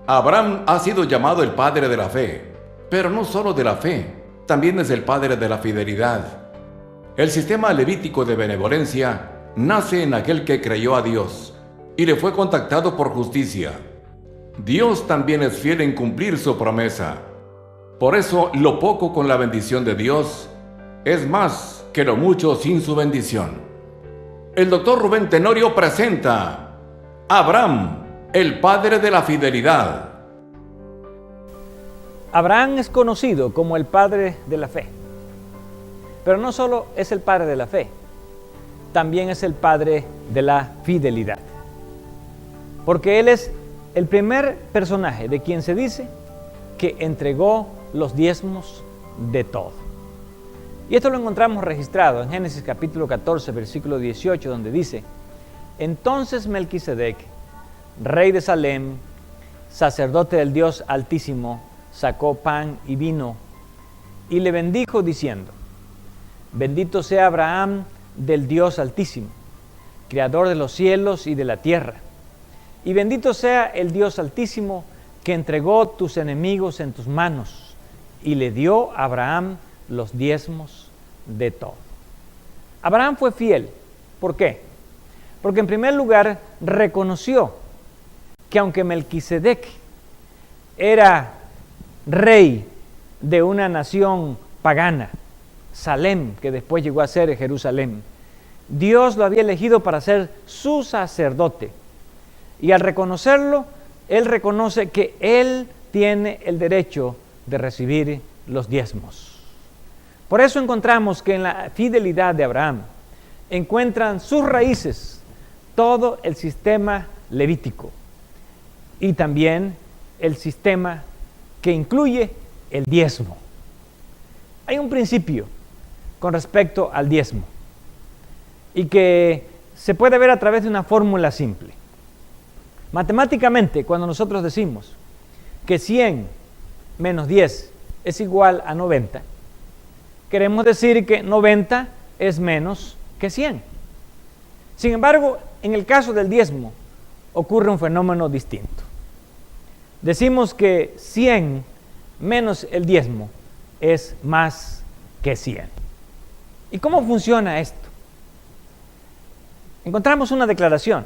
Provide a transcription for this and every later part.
Abraham ha sido llamado el padre de la fe, pero no solo de la fe, también es el padre de la fidelidad. El sistema levítico de benevolencia nace en aquel que creyó a Dios y le fue contactado por justicia. Dios también es fiel en cumplir su promesa. Por eso, lo poco con la bendición de Dios es más que lo mucho sin su bendición. El doctor Rubén Tenorio presenta Abraham, el padre de la fidelidad. Abraham es conocido como el padre de la fe, pero no solo es el padre de la fe, también es el padre de la fidelidad, porque él es el primer personaje de quien se dice que entregó los diezmos de todo. Y esto lo encontramos registrado en Génesis capítulo 14, versículo 18, donde dice: entonces Melquisedec, rey de Salem, sacerdote del Dios Altísimo, sacó pan y vino y le bendijo diciendo: bendito sea Abraham del Dios Altísimo, creador de los cielos y de la tierra, y bendito sea el Dios Altísimo que entregó tus enemigos en tus manos y le dio a Abraham los diezmos de todo. Abraham fue fiel. ¿Por qué? Porque en primer lugar reconoció que aunque Melquisedec era rey de una nación pagana, Salem, que después llegó a ser Jerusalén, Dios lo había elegido para ser su sacerdote. Y al reconocerlo, él reconoce que él tiene el derecho de recibir los diezmos. Por eso encontramos que en la fidelidad de Abraham encuentran sus raíces todo el sistema levítico y también el sistema que incluye el diezmo. Hay un principio con respecto al diezmo y que se puede ver a través de una fórmula simple. Matemáticamente, cuando nosotros decimos que 100 menos 10 es igual a 90, queremos decir que 90 es menos que 100. Sin embargo, en el caso del diezmo ocurre un fenómeno distinto. Decimos que 100 menos el diezmo es más que 100. ¿Y cómo funciona esto? Encontramos una declaración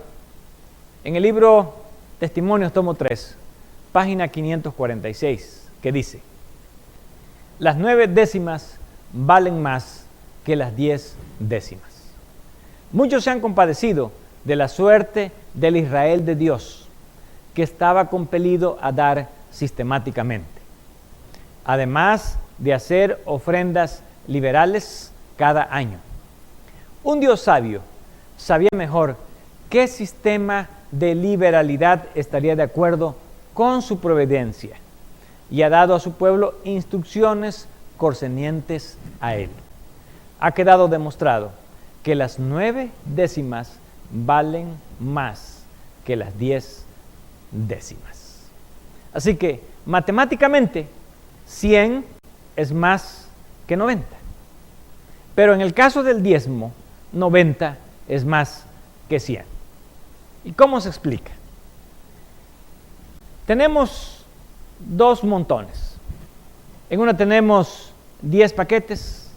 en el libro Testimonios, tomo 3, página 546, que dice: las 9 décimas valen más que las 10 décimas. Muchos se han compadecido de la suerte del Israel de Dios, que estaba compelido a dar sistemáticamente, además de hacer ofrendas liberales cada año. Un Dios sabio sabía mejor qué sistema de liberalidad estaría de acuerdo con su providencia y ha dado a su pueblo instrucciones concernientes a él. Ha quedado demostrado que las 9 décimas valen más que las 10 décimas. Así que matemáticamente 100 es más que 90. Pero en el caso del diezmo, 90 es más que 100. ¿Y cómo se explica? Tenemos 2 montones. En una tenemos 10 paquetes,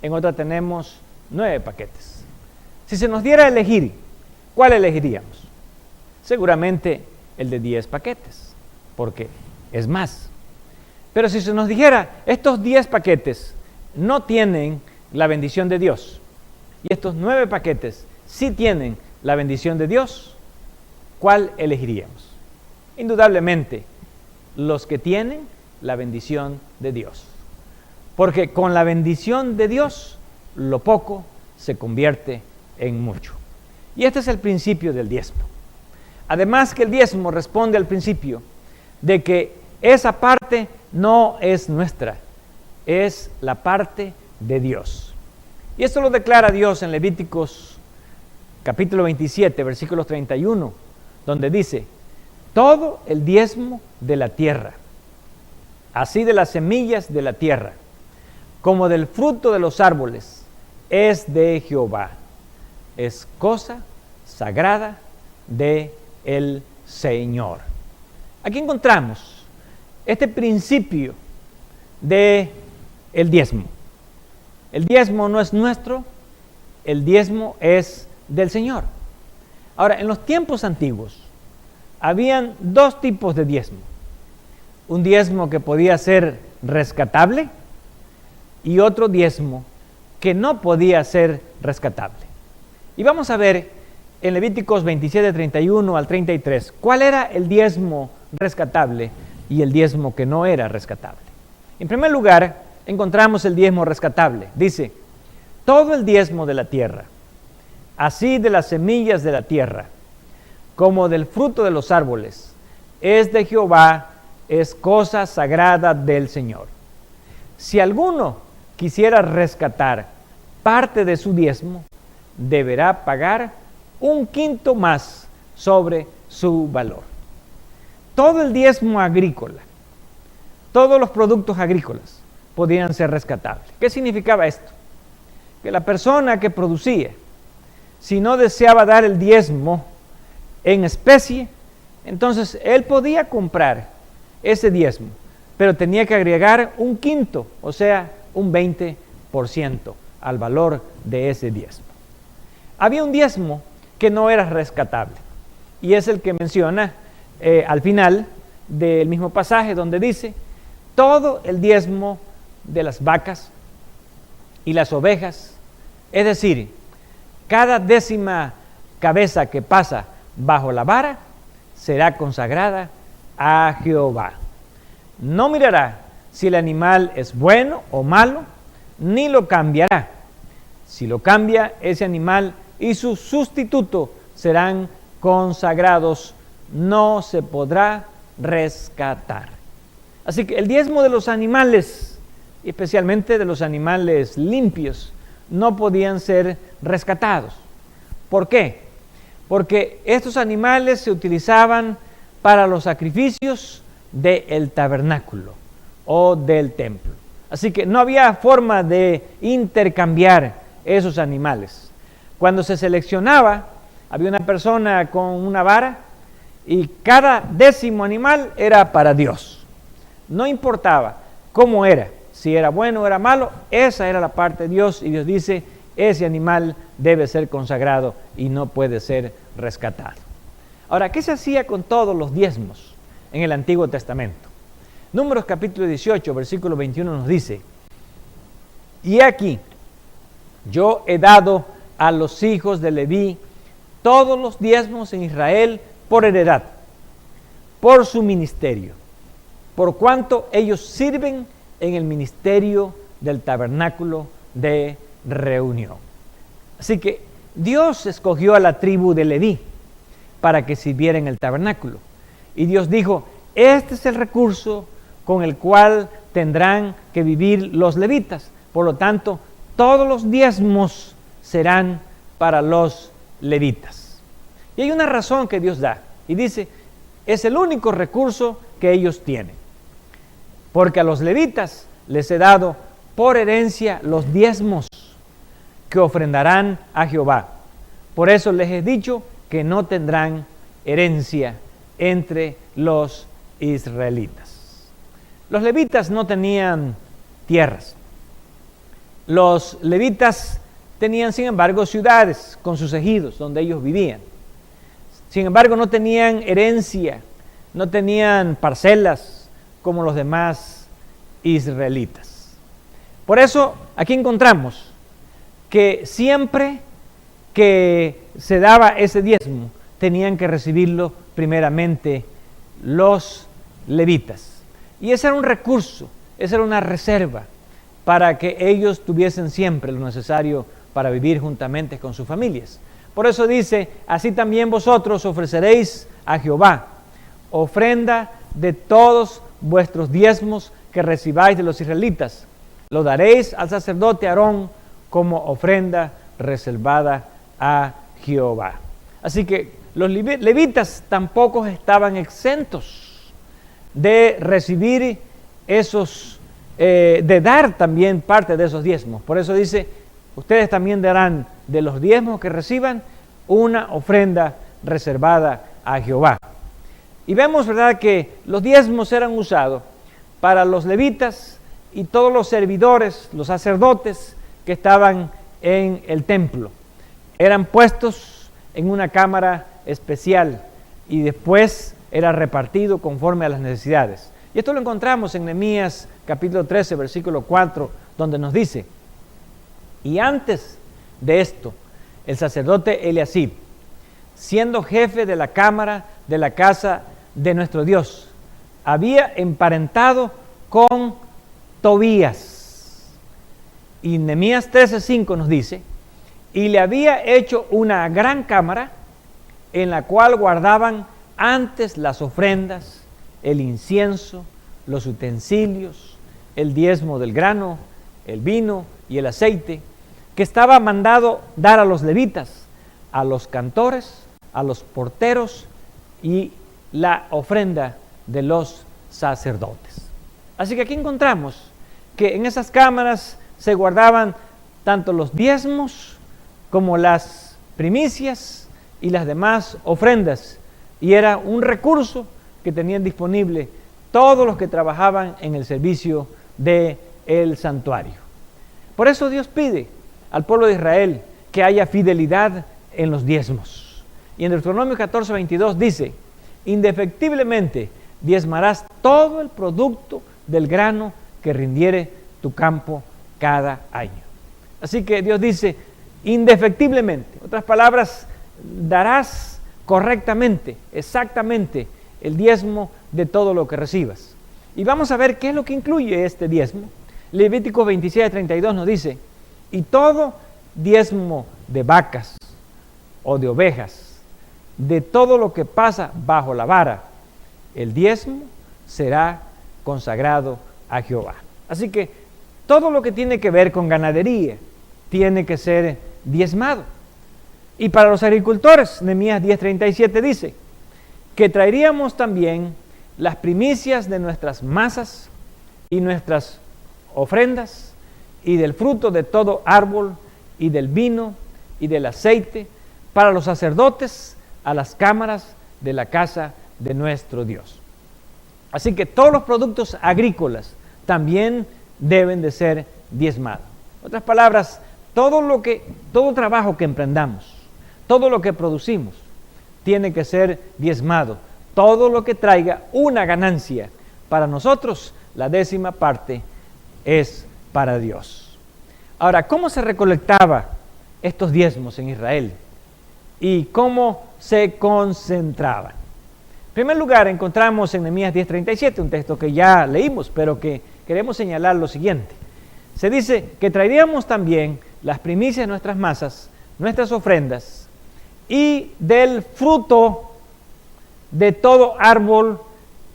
en otra tenemos 9 paquetes. Si se nos diera a elegir, ¿cuál elegiríamos? Seguramente el de 10 paquetes, porque es más. Pero si se nos dijera, estos 10 paquetes no tienen la bendición de Dios, y estos 9 paquetes sí tienen la bendición de Dios, ¿cuál elegiríamos? Indudablemente, los que tienen la bendición de Dios. Porque con la bendición de Dios, lo poco se convierte en mucho. Y este es el principio del diezmo. Además que el diezmo responde al principio de que esa parte no es nuestra, es la parte de Dios. Y esto lo declara Dios en Levíticos capítulo 27, versículos 31, donde dice: todo el diezmo de la tierra, así de las semillas de la tierra, como del fruto de los árboles, es de Jehová, es cosa sagrada de el Señor. Aquí encontramos este principio de el diezmo. El diezmo no es nuestro, el diezmo es del Señor. Ahora, en los tiempos antiguos, habían dos tipos de diezmo. Un diezmo que podía ser rescatable y otro diezmo que no podía ser rescatable. Y vamos a ver en Levíticos 27, 31 al 33, cuál era el diezmo rescatable y el diezmo que no era rescatable. En primer lugar, encontramos el diezmo rescatable. Dice, todo el diezmo de la tierra, así de las semillas de la tierra, como del fruto de los árboles, es de Jehová, es cosa sagrada del Señor. Si alguno quisiera rescatar parte de su diezmo, deberá pagar 1/5 más sobre su valor. Todo el diezmo agrícola, todos los productos agrícolas podían ser rescatables. ¿Qué significaba esto? Que la persona que producía, si no deseaba dar el diezmo en especie, entonces él podía comprar ese diezmo, pero tenía que agregar 1/5, o sea, un 20% al valor de ese diezmo. Había un diezmo que no era rescatable, y es el que menciona al final del mismo pasaje, donde dice, todo el diezmo de las vacas y las ovejas, es decir, cada 10ª cabeza que pasa bajo la vara, será consagrada a Jehová. No mirará si el animal es bueno o malo, ni lo cambiará. Si lo cambia, ese animal y su sustituto serán consagrados, no se podrá rescatar. Así que el diezmo de los animales, especialmente de los animales limpios, no podían ser rescatados. ¿Por qué? Porque estos animales se utilizaban para los sacrificios del tabernáculo o del templo. Así que no había forma de intercambiar esos animales. Cuando se seleccionaba, había una persona con una vara y cada 10º animal era para Dios. No importaba cómo era, si era bueno o era malo, esa era la parte de Dios, y Dios dice, ese animal debe ser consagrado y no puede ser rescatado. Ahora, ¿qué se hacía con todos los diezmos en el Antiguo Testamento? Números capítulo 18, versículo 21 nos dice, y aquí, yo he dado a los hijos de Leví todos los diezmos en Israel por heredad, por su ministerio, por cuanto ellos sirven en el ministerio del tabernáculo de reunión. Así que Dios escogió a la tribu de Leví para que sirviera en el tabernáculo. Y Dios dijo, este es el recurso con el cual tendrán que vivir los levitas. Por lo tanto, todos los diezmos serán para los levitas. Y hay una razón que Dios da. Y dice, es el único recurso que ellos tienen. Porque a los levitas les he dado por herencia los diezmos que ofrendarán a Jehová. Por eso les he dicho que no tendrán herencia entre los israelitas. Los levitas no tenían tierras. Los levitas tenían, sin embargo, ciudades con sus ejidos donde ellos vivían. Sin embargo, no tenían herencia, no tenían parcelas como los demás israelitas. Por eso, aquí encontramos que siempre que se daba ese diezmo, tenían que recibirlo primeramente los levitas. Y ese era un recurso, esa era una reserva para que ellos tuviesen siempre lo necesario para vivir juntamente con sus familias. Por eso dice, así también vosotros ofreceréis a Jehová ofrenda de todos vuestros diezmos que recibáis de los israelitas. Lo daréis al sacerdote Aarón como ofrenda reservada a Jehová. Así que los levitas tampoco estaban exentos de recibir esos, de dar también parte de esos diezmos. Por eso dice, ustedes también darán de los diezmos que reciban una ofrenda reservada a Jehová. Y vemos, ¿verdad?, que los diezmos eran usados para los levitas y todos los servidores, los sacerdotes que estaban en el templo. Eran puestos en una cámara especial y después era repartido conforme a las necesidades. Y esto lo encontramos en Nehemías capítulo 13, versículo 4, donde nos dice: y antes de esto, el sacerdote Eliasib, siendo jefe de la cámara de la casa de nuestro Dios, había emparentado con Tobías. Y Nehemías 13:5 nos dice: y le había hecho una gran cámara en la cual guardaban antes las ofrendas, el incienso, los utensilios, el diezmo del grano, el vino y el aceite, que estaba mandado dar a los levitas, a los cantores, a los porteros y la ofrenda de los sacerdotes. Así que aquí encontramos que en esas cámaras se guardaban tanto los diezmos como las primicias y las demás ofrendas, y era un recurso que tenían disponible todos los que trabajaban en el servicio del santuario. Por eso Dios pide al pueblo de Israel que haya fidelidad en los diezmos. Y en Deuteronomio 14:22 dice: indefectiblemente diezmarás todo el producto del grano que rindiere tu campo cada año. Así que Dios dice indefectiblemente, en otras palabras, darás correctamente, exactamente el diezmo de todo lo que recibas. Y vamos a ver qué es lo que incluye este diezmo. Levítico 27:32 nos dice: y todo diezmo de vacas o de ovejas, de todo lo que pasa bajo la vara, el diezmo será consagrado a Jehová. Así que todo lo que tiene que ver con ganadería tiene que ser diezmado. Y para los agricultores, Nehemías 10:37 dice que traeríamos también las primicias de nuestras masas y nuestras ofrendas y del fruto de todo árbol y del vino y del aceite para los sacerdotes a las cámaras de la casa de nuestro Dios. Así que todos los productos agrícolas también deben de ser diezmados. En otras palabras, todo trabajo que emprendamos, todo lo que producimos, tiene que ser diezmado. Todo lo que traiga una ganancia para nosotros, la 10ª parte es para Dios. Ahora, ¿cómo se recolectaba estos diezmos en Israel? ¿Y cómo se concentraban? En primer lugar, encontramos en Nehemías 10:37, un texto que ya leímos, pero que queremos señalar lo siguiente. Se dice que traeríamos también las primicias de nuestras masas, nuestras ofrendas, y del fruto de todo árbol,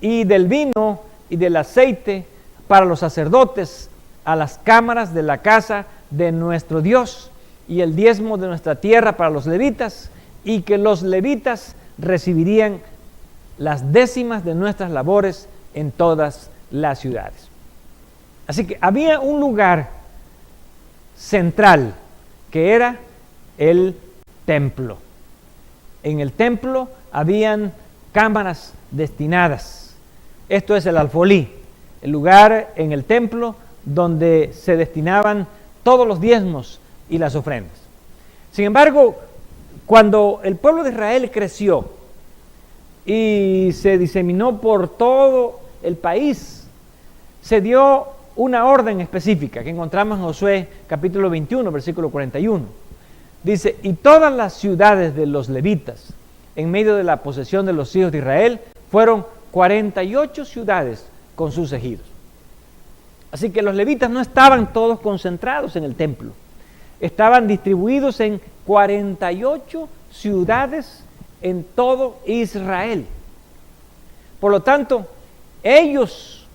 y del vino, y del aceite, para los sacerdotes, a las cámaras de la casa de nuestro Dios, y el diezmo de nuestra tierra para los levitas, y que los levitas recibirían las décimas de nuestras labores en todas las ciudades. Así que había un lugar central que era el templo. En el templo habían cámaras destinadas. Esto es el alfolí, el lugar en el templo donde se destinaban todos los diezmos y las ofrendas. Sin embargo, cuando el pueblo de Israel creció y se diseminó por todo el país, se dio una orden específica que encontramos en Josué capítulo 21, versículo 41. Dice: y todas las ciudades de los levitas en medio de la posesión de los hijos de Israel fueron 48 ciudades con sus ejidos. Así que los levitas no estaban todos concentrados en el templo, estaban distribuidos en 48 ciudades en todo Israel. Por lo tanto, ellos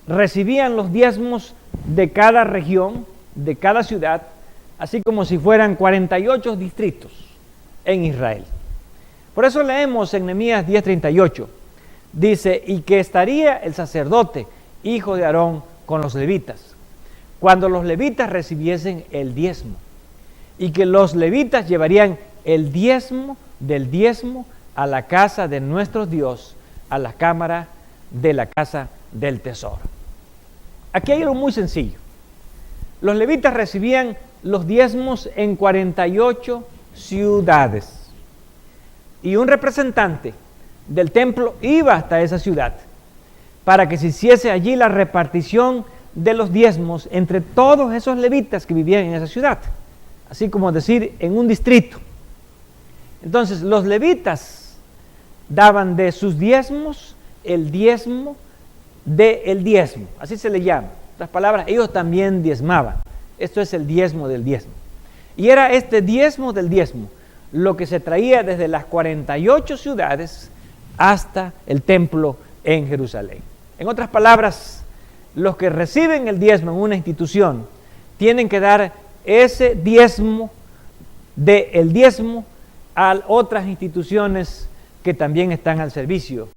recibían los diezmos de cada región, de cada ciudad, así como si fueran 48 distritos en Israel. Por eso leemos en Nehemías 10:38, dice: y que estaría el sacerdote, hijo de Aarón, con los levitas, cuando los levitas recibiesen el diezmo, y que los levitas llevarían el diezmo del diezmo a la casa de nuestro Dios, a la cámara de la casa del tesoro. Aquí hay algo muy sencillo. Los levitas recibían los diezmos en 48 ciudades. Y un representante del templo iba hasta esa ciudad para que se hiciese allí la repartición de los diezmos entre todos esos levitas que vivían en esa ciudad, así como decir en un distrito. Entonces los levitas daban de sus diezmos el diezmo del diezmo, así se le llama. Las palabras, ellos también diezmaban. Esto es el diezmo del diezmo. Y era este diezmo del diezmo lo que se traía desde las 48 ciudades hasta el templo en Jerusalén. En otras palabras, los que reciben el diezmo en una institución tienen que dar ese diezmo del diezmo a otras instituciones que también están al servicio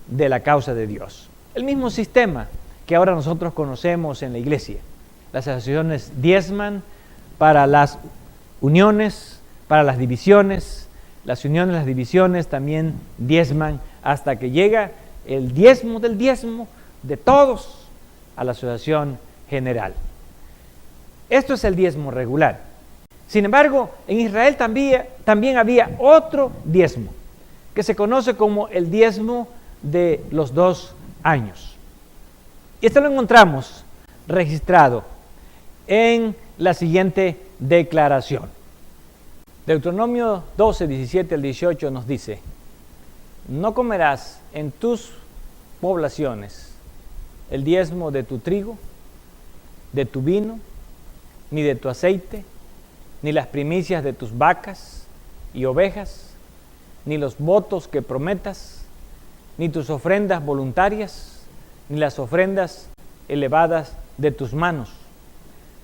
de la causa de Dios. El mismo sistema que ahora nosotros conocemos en la iglesia. Las asociaciones diezman para las uniones, para las divisiones. Las uniones, las divisiones también diezman hasta que llega el diezmo del diezmo de todos a la asociación general. Esto es el diezmo regular. Sin embargo, en Israel también había otro diezmo que se conoce como el diezmo de los 2 años. Y esto lo encontramos registrado en la siguiente declaración. Deuteronomio 12, 17 al 18 nos dice: no comerás en tus poblaciones el diezmo de tu trigo, de tu vino, ni de tu aceite, ni las primicias de tus vacas y ovejas, ni los votos que prometas, ni tus ofrendas voluntarias, ni las ofrendas elevadas de tus manos,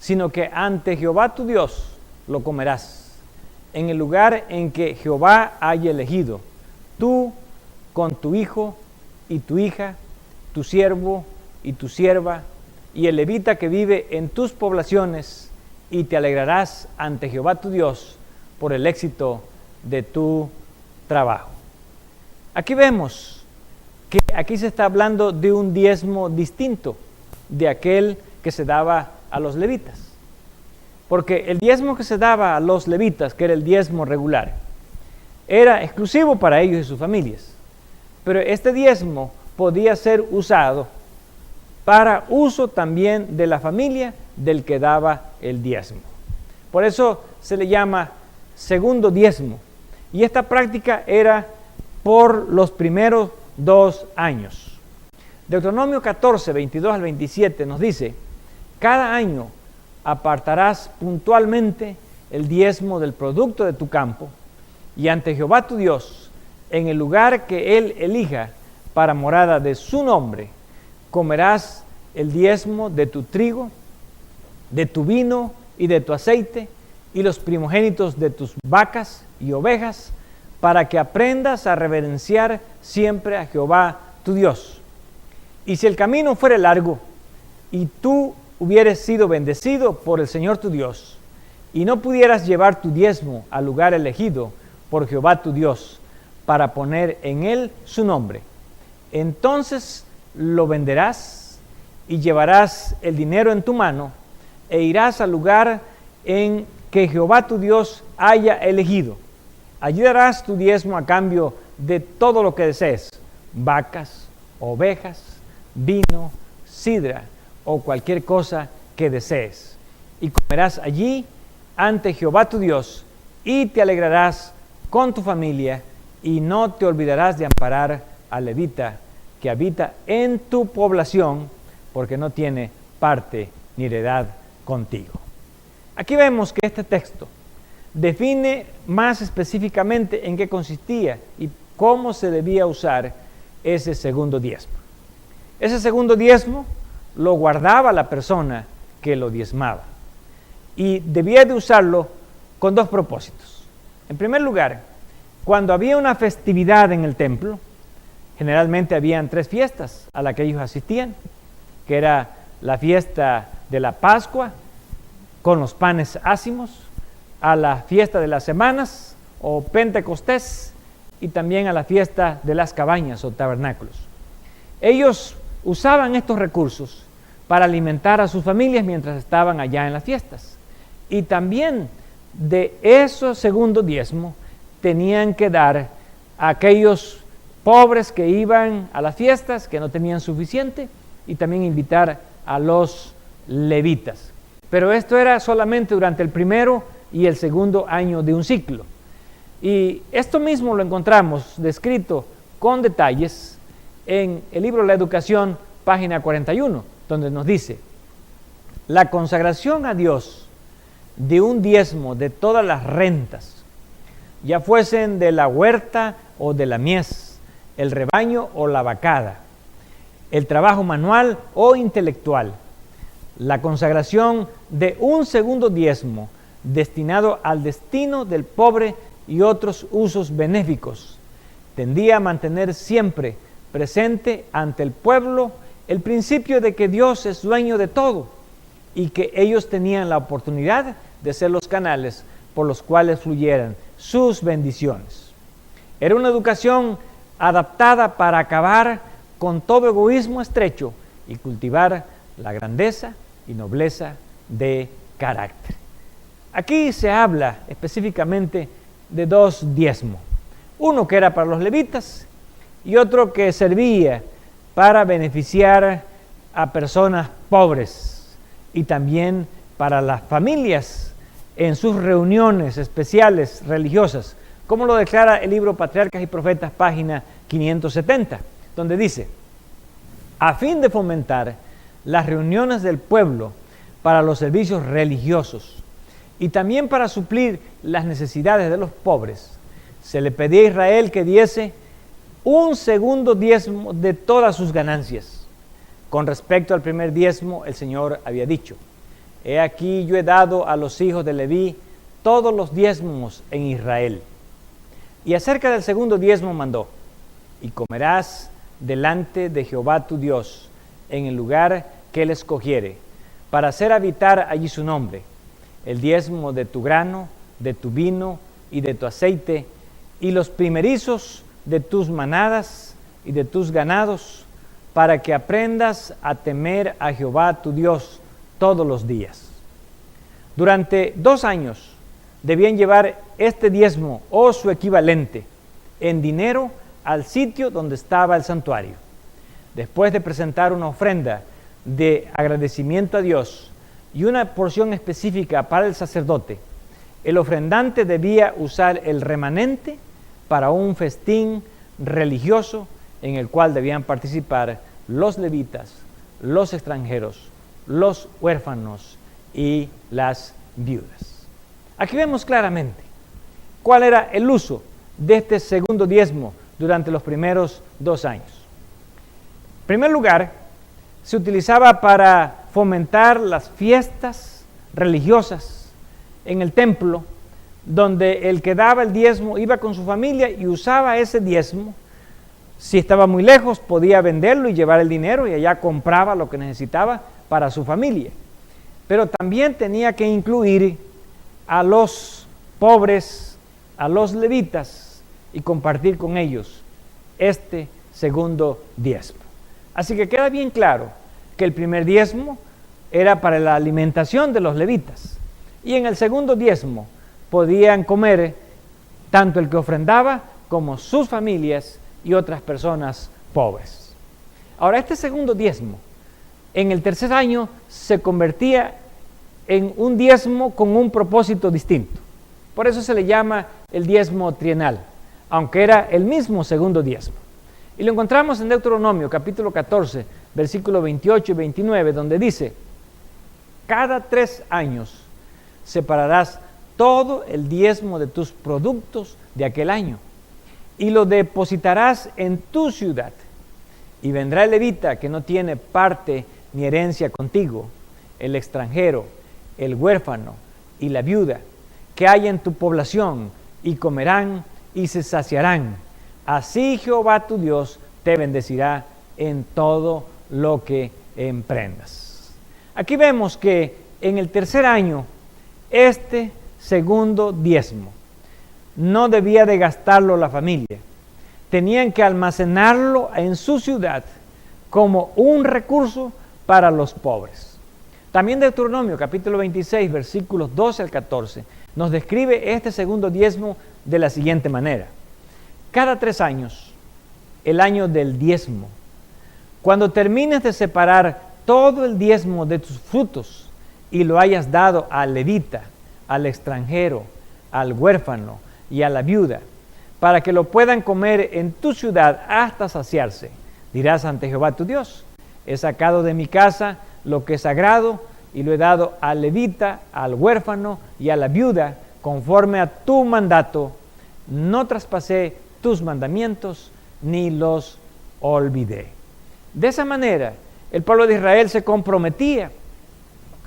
sino que ante Jehová tu Dios lo comerás, en el lugar en que Jehová haya elegido, tú con tu hijo y tu hija, tu siervo y tu sierva, y el levita que vive en tus poblaciones, y te alegrarás ante Jehová tu Dios por el éxito de tu trabajo. Aquí vemos que aquí se está hablando de un diezmo distinto de aquel que se daba a los levitas. Porque el diezmo que se daba a los levitas, que era el diezmo regular, era exclusivo para ellos y sus familias. Pero este diezmo podía ser usado para uso también de la familia del que daba el diezmo. Por eso se le llama segundo diezmo. Y esta práctica era por los primeros 2 años. Deuteronomio 14, 22 al 27 nos dice: cada año apartarás puntualmente el diezmo del producto de tu campo, y ante Jehová tu Dios, en el lugar que Él elija para morada de su nombre, comerás el diezmo de tu trigo, de tu vino y de tu aceite, y los primogénitos de tus vacas y ovejas, para que aprendas a reverenciar siempre a Jehová tu Dios. Y si el camino fuere largo, y tú hubieres sido bendecido por el Señor tu Dios, y no pudieras llevar tu diezmo al lugar elegido por Jehová tu Dios, para poner en él su nombre, entonces lo venderás y llevarás el dinero en tu mano, e irás al lugar en que Jehová tu Dios haya elegido. Allí darás tu diezmo a cambio de todo lo que desees: vacas, ovejas, vino, sidra o cualquier cosa que desees. Y comerás allí ante Jehová tu Dios, y te alegrarás con tu familia, y no te olvidarás de amparar al levita que habita en tu población, porque no tiene parte ni heredad contigo. Aquí vemos que este texto define más específicamente en qué consistía y cómo se debía usar ese segundo diezmo. Ese segundo diezmo lo guardaba la persona que lo diezmaba, y debía de usarlo con 2 propósitos. En primer lugar, cuando había una festividad en el templo, generalmente habían 3 fiestas a las que ellos asistían, que era la fiesta de la Pascua con los panes ácimos, a la fiesta de las semanas o Pentecostés, y también a la fiesta de las cabañas o tabernáculos. Ellos usaban estos recursos para alimentar a sus familias mientras estaban allá en las fiestas. Y también de esos segundo diezmo tenían que dar a aquellos pobres que iban a las fiestas, que no tenían suficiente, y también invitar a los levitas. Pero esto era solamente durante el primero y el segundo año de un ciclo. Y esto mismo lo encontramos descrito con detalles en el libro La Educación, página 41, donde nos dice: la consagración a Dios de un diezmo de todas las rentas, ya fuesen de la huerta o de la mies, el rebaño o la vacada, el trabajo manual o intelectual, la consagración de un segundo diezmo destinado al destino del pobre y otros usos benéficos, tendía a mantener siempre presente ante el pueblo el principio de que Dios es dueño de todo y que ellos tenían la oportunidad de ser los canales por los cuales fluyeran sus bendiciones. Era una educación adaptada para acabar con todo egoísmo estrecho y cultivar la grandeza y nobleza de carácter. Aquí se habla específicamente de dos diezmos, uno que era para los levitas y otro que servía para beneficiar a personas pobres y también para las familias en sus reuniones especiales religiosas, como lo declara el libro Patriarcas y Profetas, página 570, donde dice: a fin de fomentar las reuniones del pueblo para los servicios religiosos y también para suplir las necesidades de los pobres, se le pedía a Israel que diese un segundo diezmo de todas sus ganancias. Con respecto al primer diezmo, el Señor había dicho: he aquí yo he dado a los hijos de Leví todos los diezmos en Israel. Y acerca del segundo diezmo mandó: y comerás delante de Jehová tu Dios en el lugar que él escogiere, para hacer habitar allí su nombre, el diezmo de tu grano, de tu vino y de tu aceite, y los primerizos de tus manadas y de tus ganados, para que aprendas a temer a Jehová tu Dios todos los días. Durante 2 años debían llevar este diezmo o su equivalente en dinero al sitio donde estaba el santuario. Después de presentar una ofrenda de agradecimiento a Dios y una porción específica para el sacerdote, el ofrendante debía usar el remanente para un festín religioso en el cual debían participar los levitas, los extranjeros, los huérfanos y las viudas. Aquí vemos claramente cuál era el uso de este segundo diezmo durante los primeros 2 años. En primer lugar, se utilizaba para fomentar las fiestas religiosas en el templo, donde el que daba el diezmo iba con su familia y usaba ese diezmo. Si estaba muy lejos, podía venderlo y llevar el dinero, y allá compraba lo que necesitaba para su familia. Pero también tenía que incluir a los pobres, a los levitas, y compartir con ellos este segundo diezmo. Así que queda bien claro que el primer diezmo era para la alimentación de los levitas, y en el segundo diezmo podían comer tanto el que ofrendaba como sus familias y otras personas pobres. Ahora, este segundo diezmo en el tercer año se convertía en un diezmo con un propósito distinto. Por eso se le llama el diezmo trienal, aunque era el mismo segundo diezmo. Y lo encontramos en Deuteronomio capítulo 14, versículos 28 y 29, donde dice: cada 3 años separarás todo el diezmo de tus productos de aquel año y lo depositarás en tu ciudad. Y vendrá el levita que no tiene parte ni herencia contigo, el extranjero, el huérfano y la viuda que hay en tu población, y comerán y se saciarán. Así Jehová tu Dios te bendecirá en todo lo que emprendas. Aquí vemos que en el tercer año, este segundo diezmo no debía de gastarlo la familia, tenían que almacenarlo en su ciudad como un recurso para los pobres. También Deuteronomio capítulo 26, versículos 12 al 14, nos describe este segundo diezmo de la siguiente manera. Cada 3 años, el año del diezmo, cuando termines de separar todo el diezmo de tus frutos y lo hayas dado al levita, al extranjero, al huérfano y a la viuda, para que lo puedan comer en tu ciudad hasta saciarse, dirás ante Jehová tu Dios: he sacado de mi casa lo que es sagrado y lo he dado al levita, al huérfano y a la viuda, conforme a tu mandato. No traspasé tus mandamientos ni los olvidé. De esa manera, el pueblo de Israel se comprometía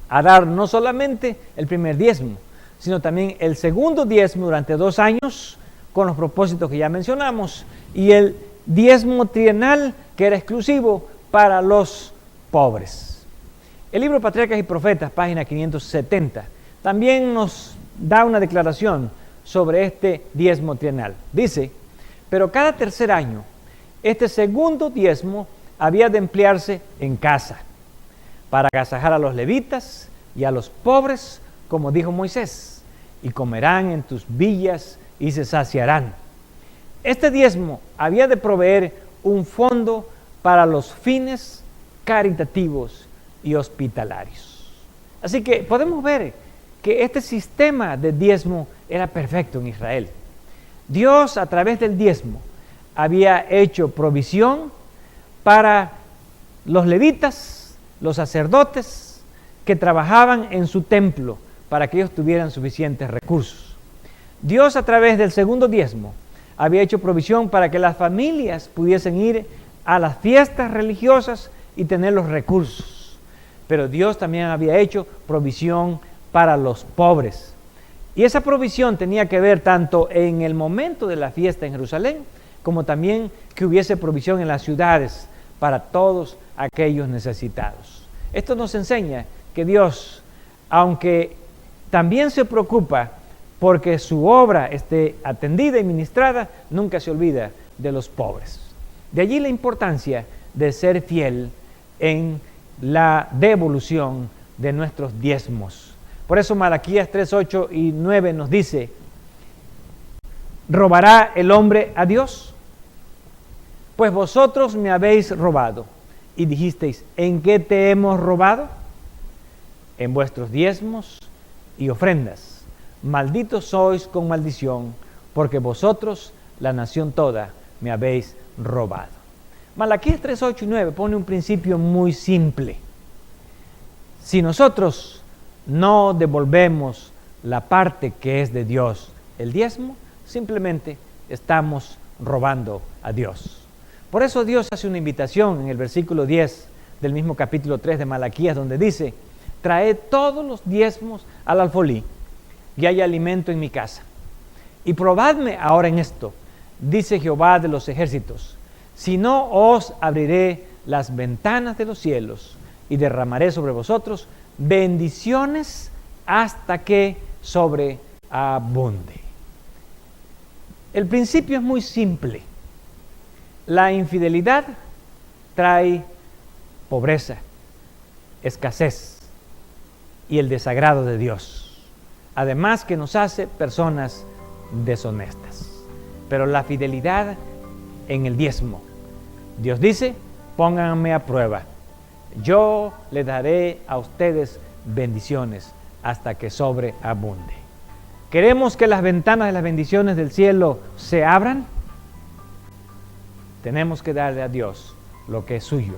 a dar no solamente el primer diezmo, sino también el segundo diezmo durante 2 años, con los propósitos que ya mencionamos, y el diezmo trienal, que era exclusivo para los pobres. El libro Patriarcas y Profetas, página 570, también nos da una declaración sobre este diezmo trienal. Dice: pero cada 3er año, este segundo diezmo había de emplearse en casa, para agasajar a los levitas y a los pobres, como dijo Moisés, y comerán en tus villas y se saciarán. Este diezmo había de proveer un fondo para los fines caritativos y hospitalarios. Así que podemos ver que este sistema de diezmo era perfecto en Israel. Dios, a través del diezmo, había hecho provisión para los levitas, los sacerdotes que trabajaban en su templo, para que ellos tuvieran suficientes recursos. Dios, a través del segundo diezmo, había hecho provisión para que las familias pudiesen ir a las fiestas religiosas y tener los recursos. Pero Dios también había hecho provisión para los pobres. Y esa provisión tenía que ver tanto en el momento de la fiesta en Jerusalén, como también que hubiese provisión en las ciudades para todos aquellos necesitados. Esto nos enseña que Dios, aunque también se preocupa porque su obra esté atendida y ministrada, nunca se olvida de los pobres. De allí la importancia de ser fiel en la devolución de nuestros diezmos. Por eso Malaquías 3, 8 y 9 nos dice: ¿robará el hombre a Dios? Pues vosotros me habéis robado. Y dijisteis: ¿en qué te hemos robado? En vuestros diezmos y ofrendas. Malditos sois con maldición, porque vosotros, la nación toda, me habéis robado. Malaquías 3, 8 y 9 pone un principio muy simple. Si nosotros no devolvemos la parte que es de Dios, el diezmo, simplemente estamos robando a Dios. Por eso Dios hace una invitación en el versículo 10 del mismo capítulo 3 de Malaquías, donde dice: traed todos los diezmos al alfolí, y hay alimento en mi casa. Y probadme ahora en esto, dice Jehová de los ejércitos, si no os abriré las ventanas de los cielos y derramaré sobre vosotros bendiciones hasta que sobreabunde. El principio es muy simple. La infidelidad trae pobreza, escasez y el desagrado de Dios. Además que nos hace personas deshonestas. Pero la fidelidad en el diezmo, Dios dice: pónganme a prueba, yo le daré a ustedes bendiciones hasta que sobreabunde. ¿Queremos que las ventanas de las bendiciones del cielo se abran? Tenemos que darle a Dios lo que es suyo.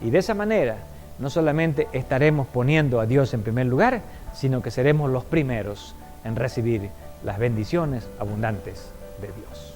Y de esa manera no solamente estaremos poniendo a Dios en primer lugar, sino que seremos los primeros en recibir las bendiciones abundantes de Dios.